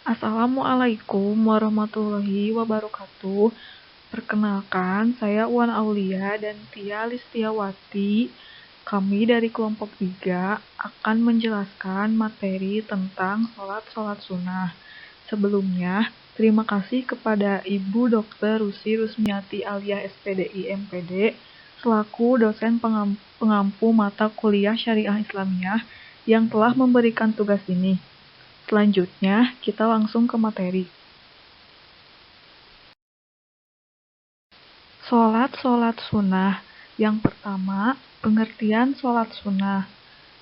Assalamualaikum warahmatullahi wabarakatuh. Perkenalkan, saya Uwan Aulia dan Tia Listiawati. Kami dari kelompok 3 akan menjelaskan materi tentang sholat sunnah. Sebelumnya, terima kasih kepada Ibu Dr. Rusi Rusmiati Alia SPDI MPD selaku dosen pengampu mata kuliah Syariah Islamiyah yang telah memberikan tugas ini. Selanjutnya, kita langsung ke materi. Sholat sunnah. Yang pertama, pengertian sholat sunnah.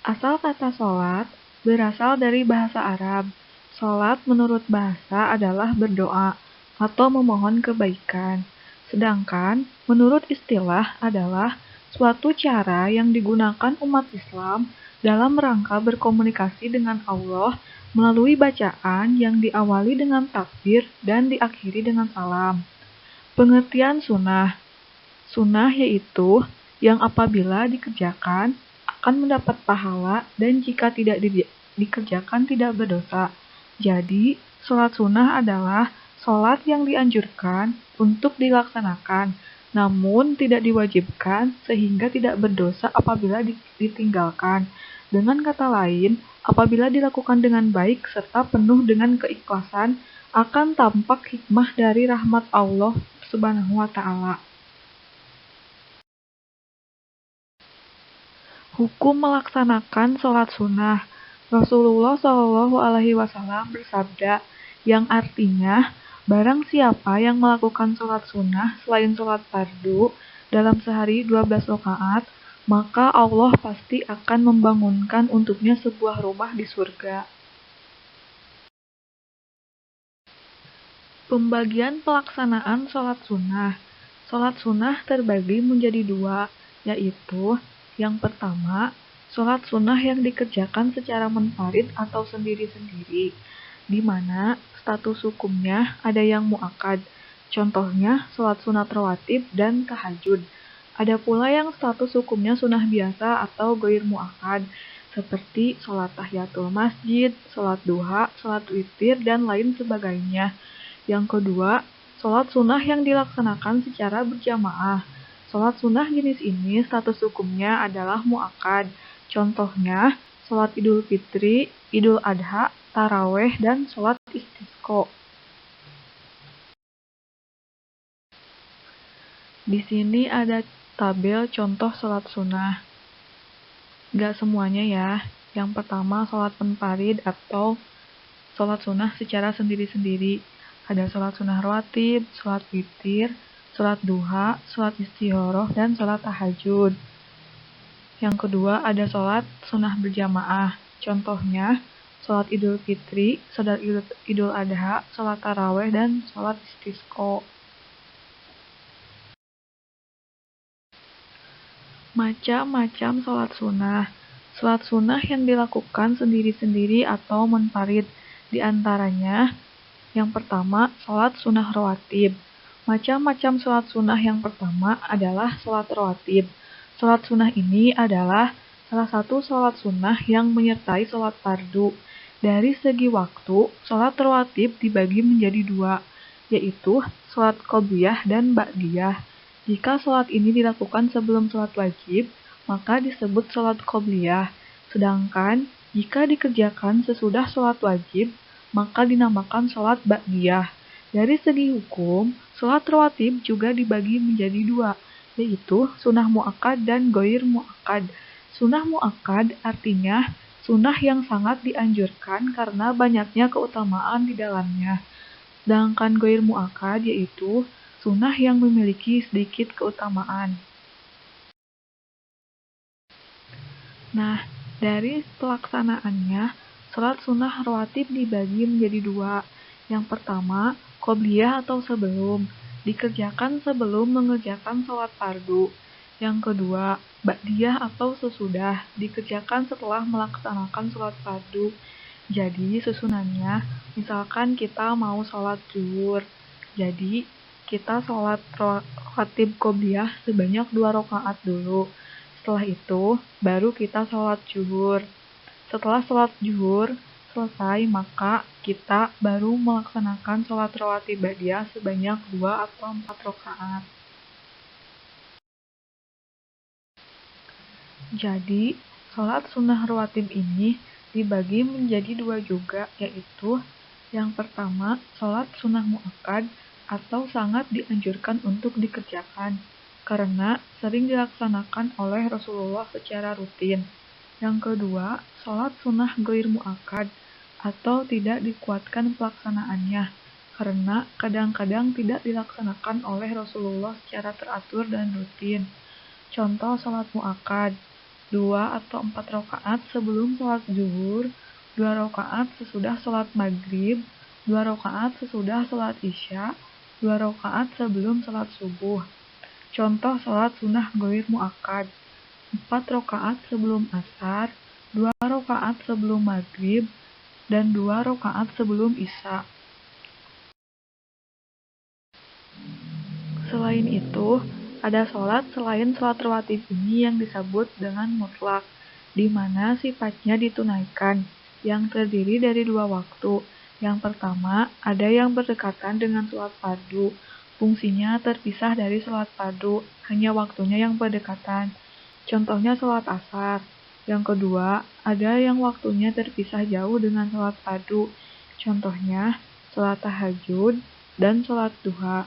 Asal kata sholat berasal dari bahasa Arab. Sholat menurut bahasa adalah berdoa atau memohon kebaikan. Sedangkan menurut istilah adalah suatu cara yang digunakan umat Islam dalam rangka berkomunikasi dengan Allah melalui bacaan yang diawali dengan takbir dan diakhiri dengan salam. Pengertian sunnah. Sunnah yaitu yang apabila dikerjakan akan mendapat pahala dan jika tidak dikerjakan tidak berdosa. Jadi, sholat sunnah adalah sholat yang dianjurkan untuk dilaksanakan, namun tidak diwajibkan sehingga tidak berdosa apabila ditinggalkan. Dengan kata lain, apabila dilakukan dengan baik serta penuh dengan keikhlasan, akan tampak hikmah dari rahmat Allah Subhanahu wa Ta'ala. Hukum melaksanakan sholat sunnah. Rasulullah Shallallahu Alaihi Wasallam bersabda, yang artinya, barang siapa yang melakukan sholat sunnah selain sholat fardu dalam sehari 12 rakaat, maka Allah pasti akan membangunkan untuknya sebuah rumah di surga. Pembagian pelaksanaan sholat sunnah. Sholat sunnah terbagi menjadi dua, yaitu yang pertama, sholat sunnah yang dikerjakan secara munfarid atau sendiri-sendiri, di mana status hukumnya ada yang muakkad, contohnya sholat sunat rawatib dan tahajud. Ada pula yang status hukumnya sunnah biasa atau ghair muakkad, seperti sholat tahiyatul masjid, sholat duha, sholat witir, dan lain sebagainya. Yang kedua, sholat sunnah yang dilaksanakan secara berjamaah. Sholat sunnah jenis ini status hukumnya adalah muakkad. Contohnya, sholat Idul Fitri, Idul Adha, Taraweh, dan sholat istisqa. Di sini ada tabel contoh sholat sunnah. Gak semuanya ya. Yang pertama, sholat munfarid atau sholat sunnah secara sendiri-sendiri. Ada sholat sunnah rawatib, sholat witir, sholat duha, sholat istikharah, dan sholat tahajud. Yang kedua ada sholat sunnah berjamaah. Contohnya, sholat Idul Fitri, sholat Idul Adha, sholat Taraweh, dan sholat istisqa. Macam-macam sholat sunnah. Sholat sunnah yang dilakukan sendiri-sendiri atau munfarid. Di antaranya, yang pertama, sholat sunnah rawatib. Macam-macam sholat sunnah yang pertama adalah sholat rawatib. Sholat sunnah ini adalah salah satu sholat sunnah yang menyertai sholat fardu. Dari segi waktu, sholat rawatib dibagi menjadi dua, yaitu sholat qobliyah dan ba'diyah. Jika sholat ini dilakukan sebelum sholat wajib, maka disebut sholat qobliyah. Sedangkan, jika dikerjakan sesudah sholat wajib, maka dinamakan sholat ba'diyah. Dari segi hukum, sholat rawatib juga dibagi menjadi dua, yaitu sunnah muakkad dan ghair muakkad. Sunnah muakkad artinya sunnah yang sangat dianjurkan karena banyaknya keutamaan di dalamnya. Sedangkan ghair muakkad yaitu sunnah yang memiliki sedikit keutamaan. Nah, dari pelaksanaannya, sholat sunnah rawatib dibagi menjadi dua. Yang pertama, qobliyah atau sebelum, dikerjakan sebelum mengerjakan sholat fardu. Yang kedua, ba'diyah atau sesudah, dikerjakan setelah melaksanakan sholat fardu. Jadi, susunannya, misalkan kita mau sholat zuhur. Jadi, kita sholat rawatib qobliyah sebanyak 2 rakaat dulu. Setelah itu, baru kita sholat zuhur. Setelah sholat zuhur, selesai, maka kita baru melaksanakan sholat rawatib ba'diyah sebanyak 2 atau 4 rakaat. Jadi, sholat sunnah rawatib ini dibagi menjadi 2 juga, yaitu yang pertama, sholat sunnah muakkad atau sangat dianjurkan untuk dikerjakan, karena sering dilaksanakan oleh Rasulullah secara rutin. Yang kedua, sholat sunnah ghair muakkad atau tidak dikuatkan pelaksanaannya, karena kadang-kadang tidak dilaksanakan oleh Rasulullah secara teratur dan rutin. Contoh sholat muakkad, 2 atau 4 rakaat sebelum sholat zuhur, 2 rakaat sesudah sholat maghrib, 2 rakaat sesudah sholat isya, 2 rakaat sebelum sholat subuh. Contoh sholat sunnah ghair muakkad, 4 rakaat sebelum asar, 2 rakaat sebelum maghrib, dan 2 rakaat sebelum isya. Selain itu, ada sholat selain sholat rawatib ini yang disebut dengan mutlak, di mana sifatnya ditunaikan, yang terdiri dari 2 waktu. Yang pertama, ada yang berdekatan dengan sholat fardu. Fungsinya terpisah dari sholat fardu, hanya waktunya yang berdekatan. Contohnya sholat asar. Yang kedua, ada yang waktunya terpisah jauh dengan sholat fardu. Contohnya, sholat tahajud dan sholat duha.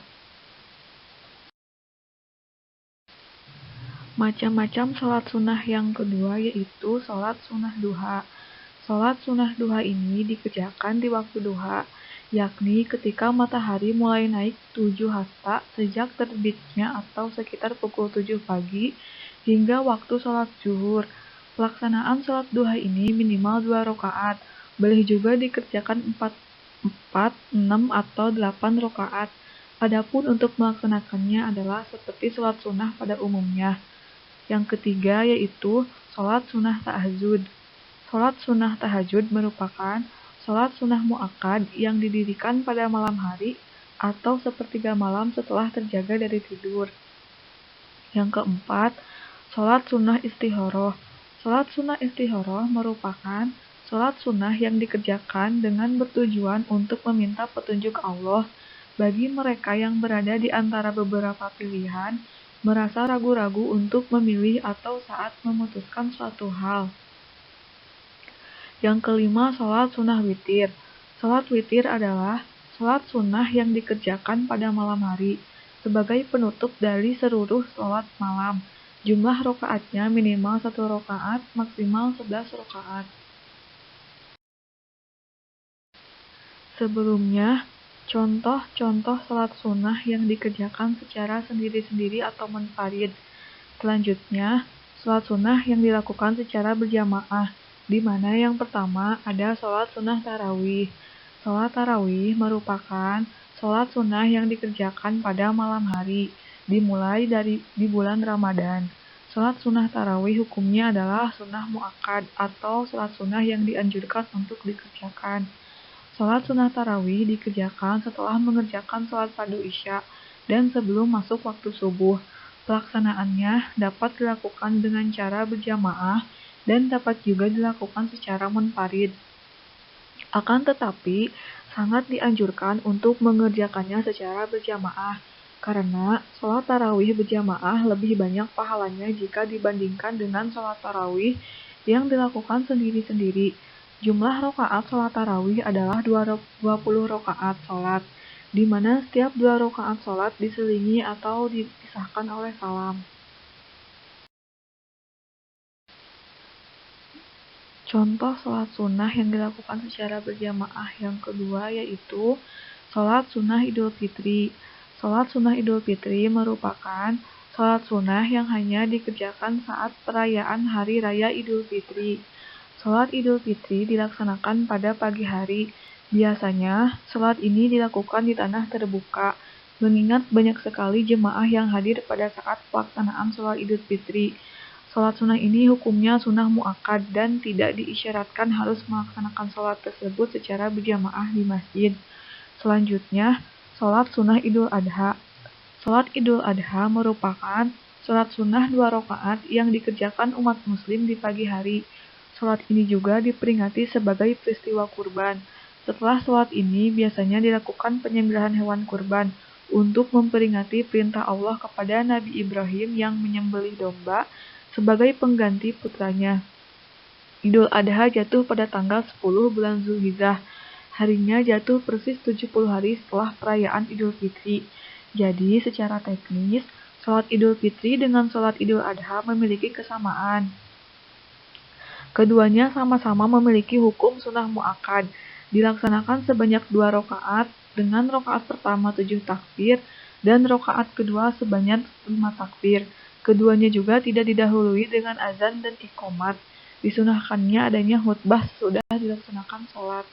Macam-macam sholat sunnah yang kedua yaitu sholat sunnah duha. Sholat sunnah duha ini dikerjakan di waktu duha, yakni ketika matahari mulai naik 7 hasta sejak terbitnya atau sekitar pukul 7 pagi hingga waktu sholat zuhur. Pelaksanaan sholat duha ini minimal 2 rakaat, boleh juga dikerjakan 4, 6, atau 8 rakaat. Adapun untuk melaksanakannya adalah seperti sholat sunnah pada umumnya. Yang ketiga yaitu sholat sunnah tahajud. Sholat sunnah tahajud merupakan sholat sunnah muakkad yang didirikan pada malam hari atau sepertiga malam setelah terjaga dari tidur. Yang keempat, sholat sunnah istikharah. Sholat sunnah istikharah merupakan sholat sunnah yang dikerjakan dengan bertujuan untuk meminta petunjuk Allah bagi mereka yang berada di antara beberapa pilihan, merasa ragu-ragu untuk memilih atau saat memutuskan suatu hal. Yang kelima, sholat sunnah witir. Sholat witir adalah sholat sunnah yang dikerjakan pada malam hari, sebagai penutup dari seluruh sholat malam. Jumlah rakaatnya minimal 1 rakaat, maksimal 11 rakaat. Sebelumnya, contoh-contoh sholat sunnah yang dikerjakan secara sendiri-sendiri atau munfarid. Selanjutnya, sholat sunnah yang dilakukan secara berjamaah, di mana yang pertama ada sholat sunnah tarawih. Sholat tarawih merupakan sholat sunnah yang dikerjakan pada malam hari, dimulai di bulan Ramadan. Sholat sunnah tarawih hukumnya adalah sunnah muakkad atau sholat sunnah yang dianjurkan untuk dikerjakan. Sholat sunnah tarawih dikerjakan setelah mengerjakan sholat fardu isya dan sebelum masuk waktu subuh. Pelaksanaannya dapat dilakukan dengan cara berjamaah dan dapat juga dilakukan secara munfarid. Akan tetapi, sangat dianjurkan untuk mengerjakannya secara berjamaah, karena sholat tarawih berjamaah lebih banyak pahalanya jika dibandingkan dengan sholat tarawih yang dilakukan sendiri-sendiri. Jumlah rakaat sholat tarawih adalah 20 rakaat sholat, di mana setiap 2 rakaat sholat diselingi atau dipisahkan oleh salam. Contoh sholat sunnah yang dilakukan secara berjamaah yang kedua yaitu sholat sunnah Idul Fitri. Sholat sunnah Idul Fitri merupakan sholat sunnah yang hanya dikerjakan saat perayaan Hari Raya Idul Fitri. Sholat Idul Fitri dilaksanakan pada pagi hari. Biasanya, sholat ini dilakukan di tanah terbuka, mengingat banyak sekali jemaah yang hadir pada saat pelaksanaan sholat Idul Fitri. Sholat sunnah ini hukumnya sunnah muakkad dan tidak diisyaratkan harus melaksanakan sholat tersebut secara berjamaah di masjid. Selanjutnya, sholat sunnah Idul Adha. Sholat Idul Adha merupakan sholat sunnah 2 rakaat yang dikerjakan umat muslim di pagi hari. Sholat ini juga diperingati sebagai peristiwa kurban. Setelah sholat ini biasanya dilakukan penyembelihan hewan kurban untuk memperingati perintah Allah kepada Nabi Ibrahim yang menyembelih domba sebagai pengganti putranya. Idul Adha jatuh pada tanggal 10 bulan Zulhijjah. Harinya jatuh persis 70 hari setelah perayaan Idul Fitri. Jadi, secara teknis, sholat Idul Fitri dengan sholat Idul Adha memiliki kesamaan. Keduanya sama-sama memiliki hukum sunnah mu'akkad, dilaksanakan sebanyak 2 rakaat, dengan rakaat pertama 7 takbir, dan rakaat kedua sebanyak 5 takbir. Keduanya juga tidak didahului dengan azan dan iqomat. Disunahkannya adanya khutbah sesudah dilaksanakan sholat.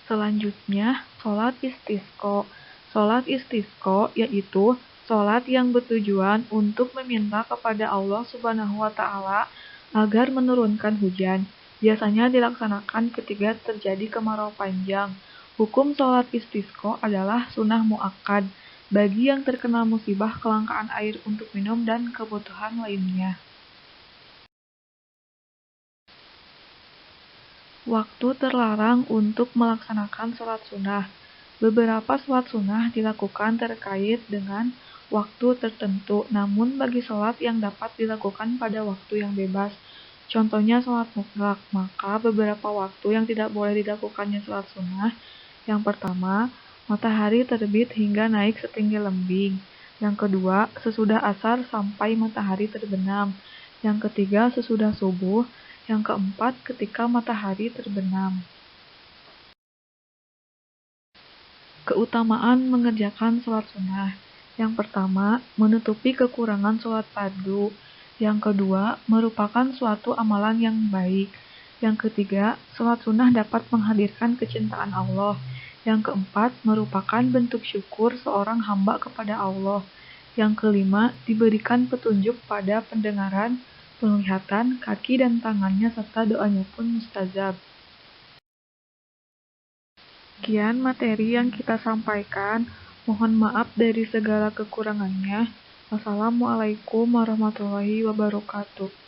Selanjutnya, sholat istisqa. Sholat istisqa yaitu sholat yang bertujuan untuk meminta kepada Allah Subhanahu wa Ta'ala agar menurunkan hujan. Biasanya dilaksanakan ketika terjadi kemarau panjang. Hukum sholat istisqa adalah sunnah mu'akkad bagi yang terkena musibah kelangkaan air untuk minum dan kebutuhan lainnya. Waktu terlarang untuk melaksanakan sholat sunnah. Beberapa sholat sunnah dilakukan terkait dengan waktu tertentu, namun bagi sholat yang dapat dilakukan pada waktu yang bebas, contohnya sholat mutlak, maka beberapa waktu yang tidak boleh dilakukannya sholat sunnah. Yang pertama, matahari terbit hingga naik setinggi lembing. Yang kedua, sesudah asar sampai matahari terbenam. Yang ketiga, sesudah subuh. Yang keempat, ketika matahari terbenam. Keutamaan mengerjakan sholat sunnah. Yang pertama, menutupi kekurangan sholat fardu. Yang kedua, merupakan suatu amalan yang baik. Yang ketiga, sholat sunnah dapat menghadirkan kecintaan Allah. Yang keempat, merupakan bentuk syukur seorang hamba kepada Allah. Yang kelima, diberikan petunjuk pada pendengaran, penglihatan, kaki dan tangannya serta doanya pun mustajab. Sekian materi yang kita sampaikan. Mohon maaf dari segala kekurangannya. Wassalamualaikum warahmatullahi wabarakatuh.